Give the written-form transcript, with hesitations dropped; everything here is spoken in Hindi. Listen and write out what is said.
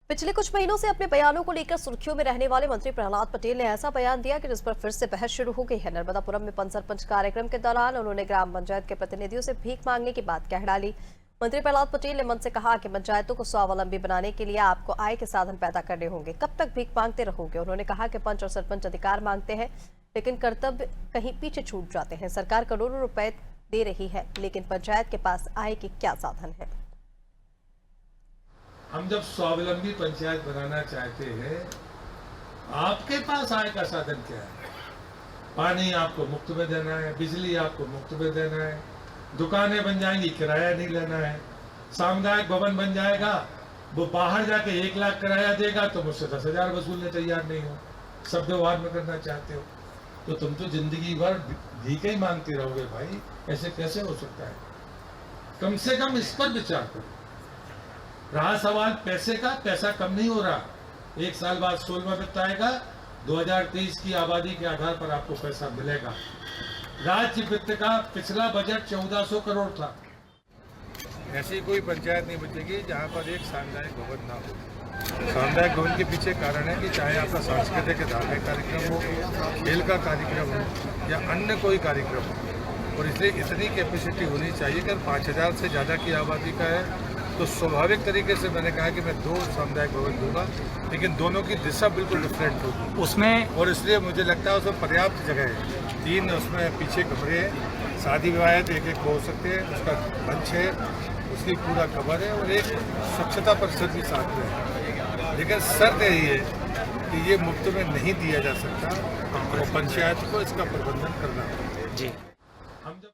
पिछले कुछ महीनों से अपने बयानों को लेकर सुर्खियों में रहने वाले मंत्री प्रहलाद पटेल ने ऐसा बयान दिया कि जिस पर फिर से बहस शुरू हो गई है। नर्मदापुरम में पंच कार्यक्रम के दौरान उन्होंने ग्राम पंचायत के प्रतिनिधियों से भीख मांगने की बात कह डाली। मंत्री प्रहलाद पटेल ने मंच से कहा कि पंचायतों को स्वावलंबी बनाने के लिए आपको आय के साधन पैदा करने होंगे, कब तक भीख मांगते रहोगे। उन्होंने कहा कि पंच और सरपंच अधिकार मांगते हैं लेकिन कर्तव्य कहीं पीछे छूट जाते हैं। सरकार करोड़ों रुपए दे रही है लेकिन पंचायत के पास आय के क्या साधन है। हम जब स्वावलंबी पंचायत बनाना चाहते हैं, आपके पास आय का साधन क्या है? पानी आपको मुफ्त में देना है, बिजली आपको मुफ्त में देना है, दुकानें बन जाएंगी, किराया नहीं लेना है, सामुदायिक भवन बन जाएगा, वो बाहर जाके 1 लाख किराया देगा तो मुझसे 10,000 वसूलने तैयार नहीं हो, सब व्यवहार में करना चाहते हो, तो तुम तो जिंदगी भर भीख ही मांगते रहोगे भाई। ऐसे कैसे हो सकता है? कम से कम इस पर विचार करो। रहा सवाल पैसे का, पैसा कम नहीं हो रहा। 1 साल बाद 16वां वित्त आएगा, 2023 की आबादी के आधार पर आपको पैसा मिलेगा। राज्य वित्त का पिछला बजट 1400 करोड़ था। ऐसी कोई पंचायत नहीं बचेगी जहां पर एक सामुदायिक भवन ना हो। सामुदायिक भवन के पीछे कारण है कि चाहे आपका सांस्कृतिक धार्मिक कार्यक्रम हो, खेल का कार्यक्रम हो या अन्य कोई कार्यक्रम हो, और इसलिए इतनी कैपेसिटी होनी चाहिए कि 5000 से ज़्यादा की आबादी का है तो स्वाभाविक तरीके से मैंने कहा कि मैं 2 सामुदायिक भवन दूंगा, लेकिन दोनों की दिशा बिल्कुल डिफरेंट होगी उसमें, और इसलिए मुझे लगता है उसमें पर्याप्त जगह है। 3 उसमें पीछे कमरे हैं, शादी विवाह एक हो सकते हैं, उसका मंच है, उसकी पूरा कवर है और एक स्वच्छता परिषद भी साथ में है। लेकिन शर्त यही है कि ये मुफ्त में नहीं दिया जा सकता, तो पंचायत को इसका प्रबंधन करना है। जी हम जब